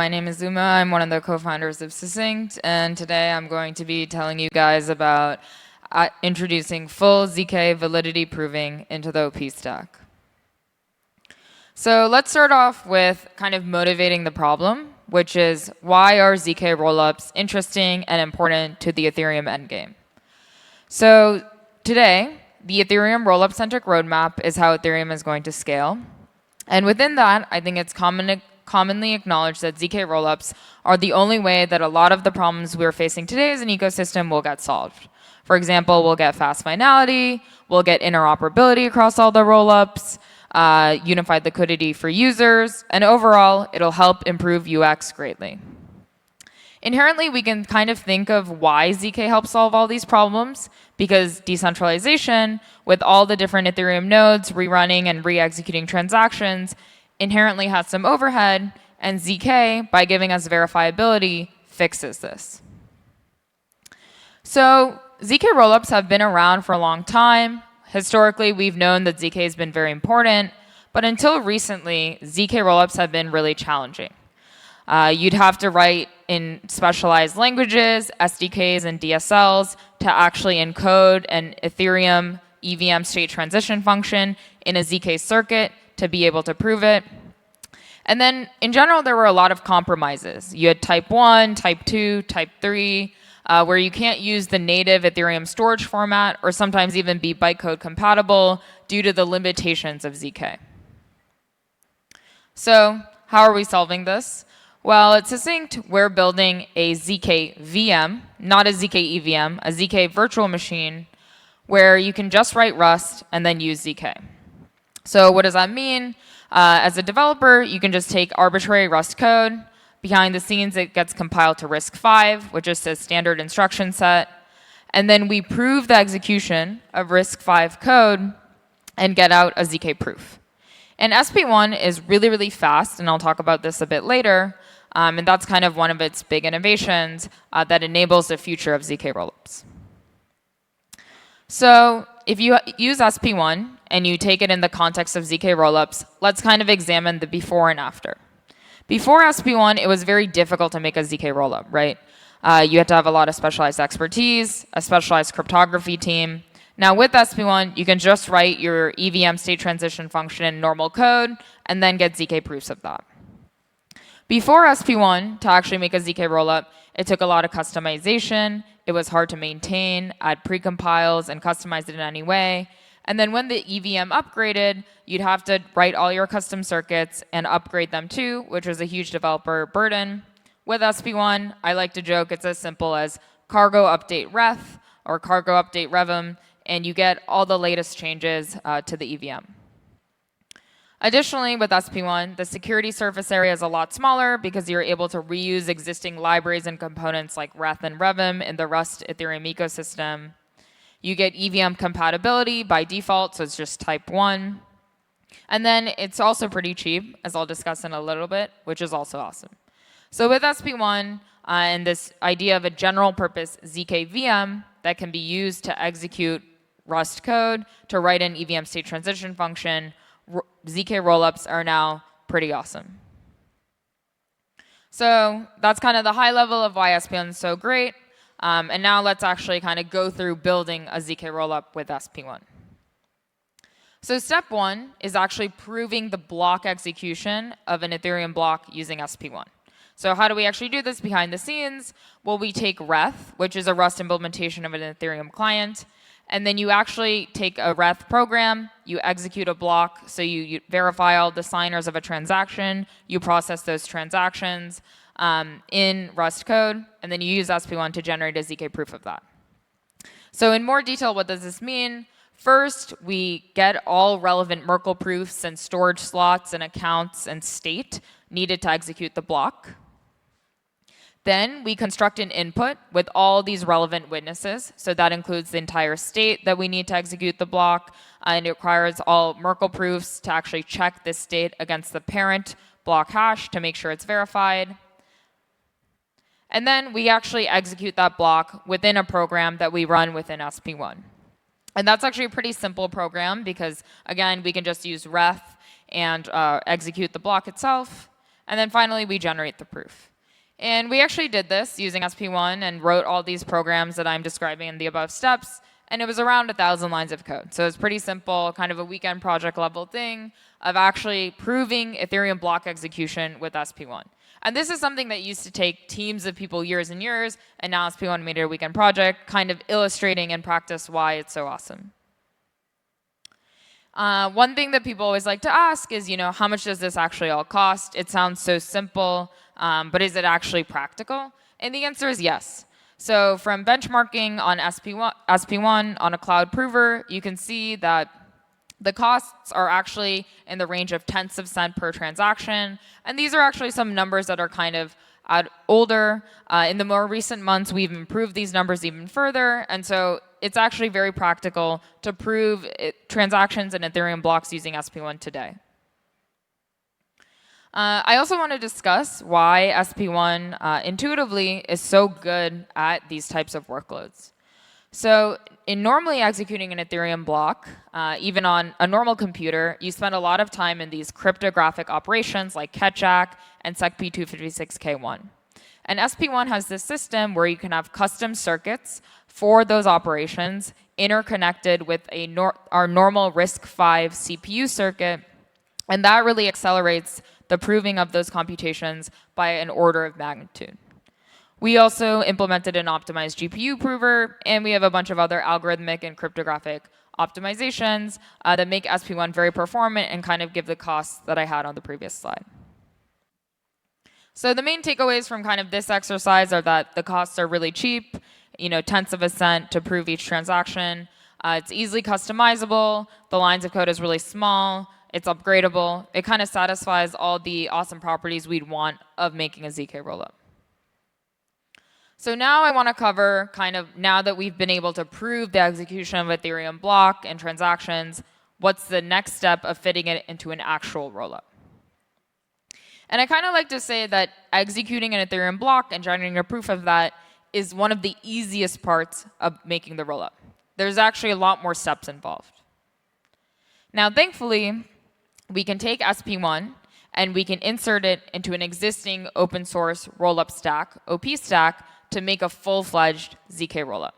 my name is Uma. I'm one of the co-founders of Succinct, and today I'm going to be telling you guys about introducing full ZK validity proving into the OP stack. So let's start off with kind of motivating the problem, which is why are ZK rollups interesting and important to the Ethereum endgame? So today, the Ethereum rollup-centric roadmap is how Ethereum is going to scale. And within that, I think it's commonly acknowledged that ZK rollups are the only way that a lot of the problems we're facing today as an ecosystem will get solved. For example, we'll get fast finality, we'll get interoperability across all the rollups, unified liquidity for users, and overall, it'll help improve UX greatly. Inherently, we can kind of think of why ZK helps solve all these problems, because decentralization, with all the different Ethereum nodes rerunning and re-executing transactions, inherently has some overhead, and ZK, by giving us verifiability, fixes this. So ZK rollups have been around for a long time. Historically, we've known that ZK has been very important, but until recently, ZK rollups have been really challenging. You'd have to write in specialized languages, SDKs, and DSLs to actually encode an Ethereum EVM state transition function in a ZK circuit to be able to prove it. And then, in general, there were a lot of compromises. You had type 1, type 2, type 3, where you can't use the native Ethereum storage format or sometimes even be bytecode compatible due to the limitations of ZK. So how are we solving this? Well, at Succinct, we're building a zkVM, not a zkEVM, a ZK virtual machine, where you can just write Rust and then use ZK. So what does that mean? As a developer, you can just take arbitrary Rust code. Behind the scenes, it gets compiled to RISC-V, which is a standard instruction set. And then we prove the execution of RISC-V code and get out a ZK proof. And SP1 is really, really fast, and I'll talk about this a bit later. And that's kind of one of its big innovations that enables the future of ZK rollups. So if you use SP1 and you take it in the context of ZK rollups, let's kind of examine the before and after. Before SP1, it was very difficult to make a ZK rollup, right? You had to have a lot of specialized expertise, a specialized cryptography team. Now with SP1, you can just write your EVM state transition function in normal code and then get ZK proofs of that. Before SP1, to actually make a ZK rollup, it took a lot of customization. It was hard to maintain, add precompiles, and customize it in any way. And then when the EVM upgraded, you'd have to write all your custom circuits and upgrade them too, which was a huge developer burden. With SP1, I like to joke it's as simple as cargo update ref or cargo update revm, and you get all the latest changes to the EVM. Additionally, with SP1, the security surface area is a lot smaller because you're able to reuse existing libraries and components like ref and revm in the Rust Ethereum ecosystem. You get EVM compatibility by default, so it's just type 1. And then it's also pretty cheap, as I'll discuss in a little bit, which is also awesome. So with SP1 and this idea of a general purpose zkVM that can be used to execute Rust code to write an EVM state transition function, ZK rollups are now pretty awesome. So that's kind of the high level of why SP1 is so great. And now let's actually kind of go through building a ZK rollup with SP1. So step 1 is actually proving the block execution of an Ethereum block using SP1. So how do we actually do this behind the scenes? Well, we take ref, which is a Rust implementation of an Ethereum client, and then you actually take a ref program, you execute a block, so you verify all the signers of a transaction, you process those transactions in Rust code, and then you use SP1 to generate a ZK proof of that. So in more detail, what does this mean? First, we get all relevant Merkle proofs and storage slots and accounts and state needed to execute the block. Then we construct an input with all these relevant witnesses. So that includes the entire state that we need to execute the block. And it requires all Merkle proofs to actually check this state against the parent block hash to make sure it's verified. And then we actually execute that block within a program that we run within SP1. And that's actually a pretty simple program because, again, we can just use ref and execute the block itself. And then finally, we generate the proof. And we actually did this using SP1 and wrote all these programs that I'm describing in the above steps. And it was around 1,000 lines of code. So it's pretty simple, kind of a weekend project level thing of actually proving Ethereum block execution with SP1. And this is something that used to take teams of people years and years, and now SP1 made it a weekend project, kind of illustrating in practice why it's so awesome. One thing that people always like to ask is, how much does this actually all cost? It sounds so simple, but is it actually practical? And the answer is yes. So from benchmarking on SP1 on a cloud prover, you can see that the costs are actually in the range of tenths of cent per transaction. And these are actually some numbers that are kind of older. In the more recent months, we've improved these numbers even further. And so it's actually very practical to prove transactions in Ethereum blocks using SP1 today. I also want to discuss why SP1 intuitively is so good at these types of workloads. So in normally executing an Ethereum block, even on a normal computer, you spend a lot of time in these cryptographic operations like ketjack and SEC-P256K1. And SP1 has this system where you can have custom circuits for those operations interconnected with our normal RISC-V CPU circuit. And that really accelerates the proving of those computations by an order of magnitude. We also implemented an optimized GPU prover, and we have a bunch of other algorithmic and cryptographic optimizations that make SP1 very performant and kind of give the costs that I had on the previous slide. So the main takeaways from kind of this exercise are that the costs are really cheap, tenths of a cent to prove each transaction. It's easily customizable. The lines of code is really small. It's upgradable. It kind of satisfies all the awesome properties we'd want of making a ZK rollup. So now I want to cover now that we've been able to prove the execution of Ethereum block and transactions, what's the next step of fitting it into an actual rollup? And I kind of like to say that executing an Ethereum block and generating a proof of that is one of the easiest parts of making the rollup. There's actually a lot more steps involved. Now, thankfully, we can take SP1 and we can insert it into an existing open source rollup stack, OP stack, to make a full-fledged ZK rollup.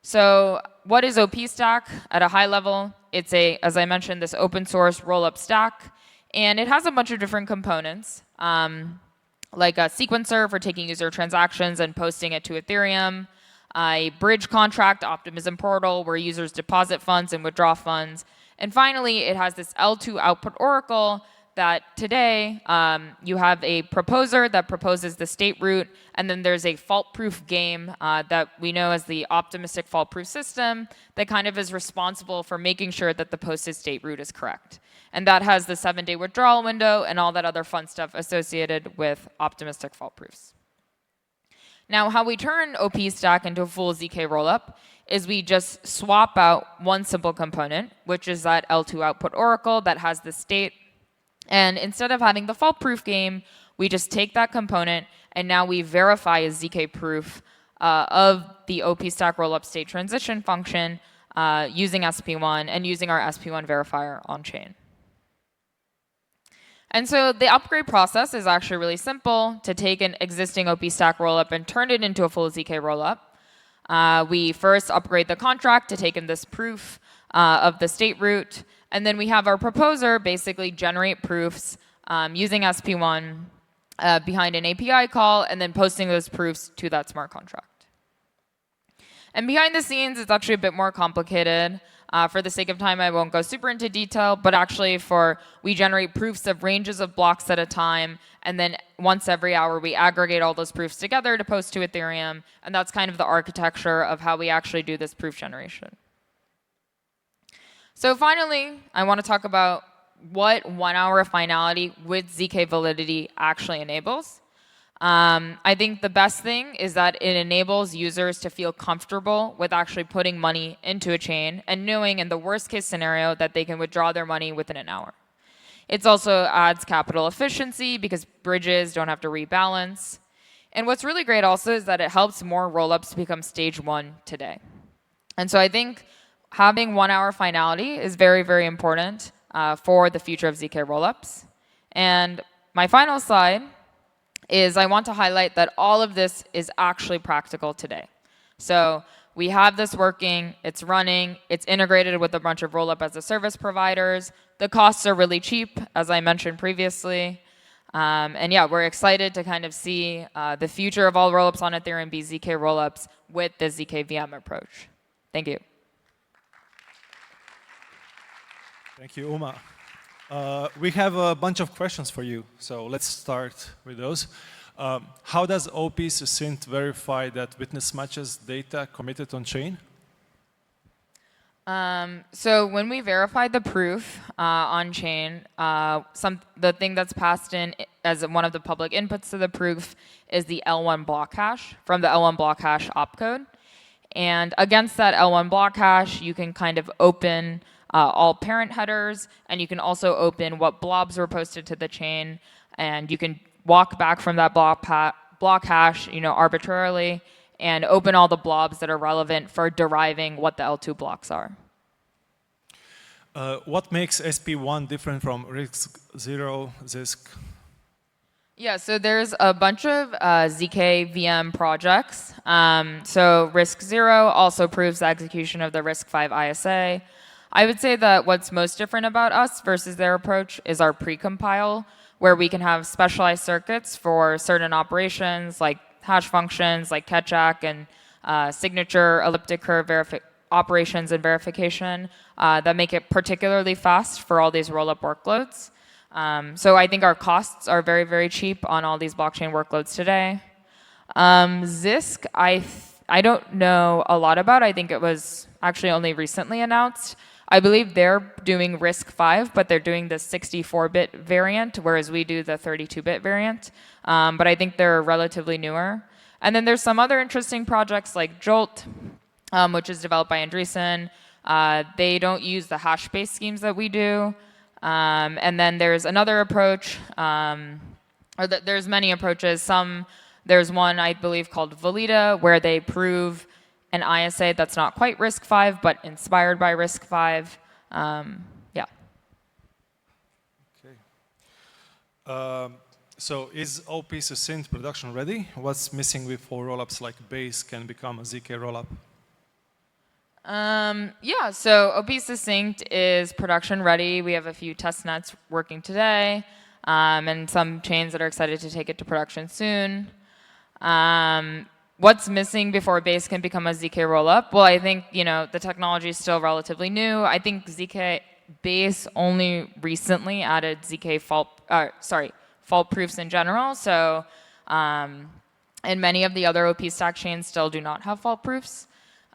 So what is OP stack? At a high level, it's as I mentioned, this open source rollup stack. And it has a bunch of different components, like a sequencer for taking user transactions and posting it to Ethereum, a bridge contract optimism portal where users deposit funds and withdraw funds. And finally, it has this L2 output oracle that today you have a proposer that proposes the state root, and then there's a fault-proof game that we know as the optimistic fault-proof system that kind of is responsible for making sure that the posted state root is correct. And that has the 7-day withdrawal window and all that other fun stuff associated with optimistic fault proofs. Now, how we turn OP stack into a full ZK rollup is we just swap out one simple component, which is that L2 output oracle that has the state. And instead of having the fault-proof game, we just take that component, and now we verify a ZK proof of the OP stack rollup state transition function using SP1 and using our SP1 verifier on-chain. And so the upgrade process is actually really simple to take an existing OP stack rollup and turn it into a full ZK rollup. We first upgrade the contract to take in this proof of the state root. And then we have our proposer basically generate proofs using SP1 behind an API call and then posting those proofs to that smart contract. And behind the scenes, it's actually a bit more complicated. For the sake of time, I won't go super into detail, but actually we generate proofs of ranges of blocks at a time, and then once every hour, we aggregate all those proofs together to post to Ethereum, and that's kind of the architecture of how we actually do this proof generation. So finally, I want to talk about what 1 hour of finality with ZK Validity actually enables. I think the best thing is that it enables users to feel comfortable with actually putting money into a chain and knowing in the worst case scenario that they can withdraw their money within an hour. It also adds capital efficiency because bridges don't have to rebalance. And what's really great also is that it helps more rollups become stage 1 today. And so I think having 1 hour finality is very, very important for the future of ZK rollups. And my final slide is I want to highlight that all of this is actually practical today. So we have this working, it's running, it's integrated with a bunch of rollup as a service providers. The costs are really cheap, as I mentioned previously. And yeah, we're excited to kind of see the future of all rollups on Ethereum be ZK rollups with the zkVM approach. Thank you. Thank you, Uma. We have a bunch of questions for you, so let's start with those. How does OP succinct verify that witness matches data committed on chain? So when we verify the proof on chain, the thing that's passed in as one of the public inputs to the proof is the L1 block hash from the L1 block hash opcode. And against that L1 block hash, you can kind of open all parent headers, and you can also open what blobs were posted to the chain, and you can walk back from that block hash, arbitrarily, and open all the blobs that are relevant for deriving what the L2 blocks are. What makes SP1 different from RISC-0, ZISC? Yeah, so there's a bunch of zkVM projects. So RISC-0 also proves the execution of the RISC-V ISA. I would say that what's most different about us versus their approach is our precompile, where we can have specialized circuits for certain operations like hash functions, like catch-ack and signature elliptic curve operations and verification that make it particularly fast for all these rollup workloads. So I think our costs are very, very cheap on all these blockchain workloads today. ZISC, I don't know a lot about. I think it was actually only recently announced. I believe they're doing RISC-V, but they're doing the 64-bit variant, whereas we do the 32-bit variant. But I think they're relatively newer. And then there's some other interesting projects like Jolt, which is developed by Andreessen. They don't use the hash-based schemes that we do. And then there's another approach, there's many approaches. There's one, I believe, called Validity, where they prove an ISA that's not quite RISC-V, but inspired by RISC-V. Yeah. Okay. So is OP succinct production ready? What's missing before rollups like Base can become a ZK rollup? Yeah, so OP succinct is production ready. We have a few test nets working today, and some chains that are excited to take it to production soon. What's missing before Base can become a ZK rollup? Well, I think the technology is still relatively new. I think ZK Base only recently added ZK fault proofs in general. So, and many of the other OP stack chains still do not have fault proofs.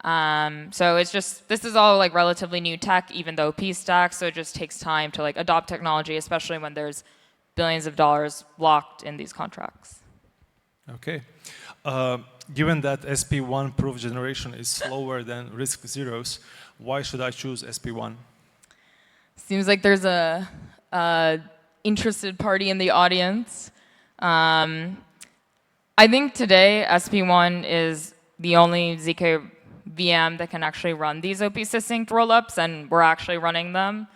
So this is all like relatively new tech, even though OP stack. So it just takes time to like adopt technology, especially when there's billions of dollars locked in these contracts. Okay. Given that SP1 proof generation is slower than RISC-0s, why should I choose SP1? Seems like there's a interested party in the audience. I think today SP1 is the only zkVM that can actually run these OP succinct rollups, and we're actually running them.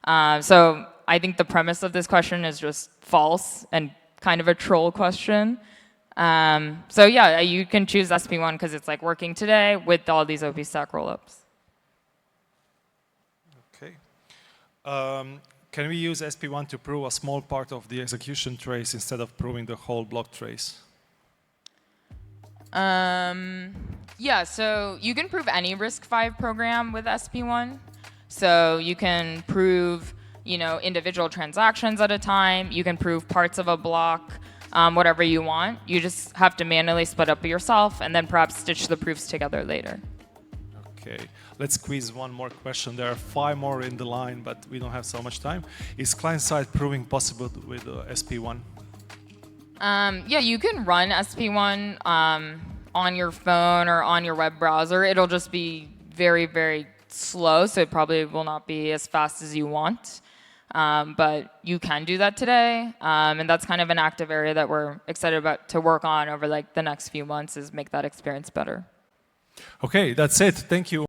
So I think the premise of this question is just false and kind of a troll question. So yeah, you can choose SP1 because it's like working today with all these OP stack rollups. Okay. Can we use SP1 to prove a small part of the execution trace instead of proving the whole block trace? Yeah, so you can prove any RISC-V program with SP1. So you can prove, individual transactions at a time. You can prove parts of a block. Whatever you want. You just have to manually split up yourself and then perhaps stitch the proofs together later. Okay, let's squeeze one more question. There are 5 more in the line, but we don't have so much time. Is client-side proving possible with SP1? Yeah, you can run SP1 on your phone or on your web browser. It'll just be very, very slow, so it probably will not be as fast as you want. But you can do that today, and that's kind of an active area that we're excited about to work on over like the next few months is make that experience better. Okay, that's it. Thank you.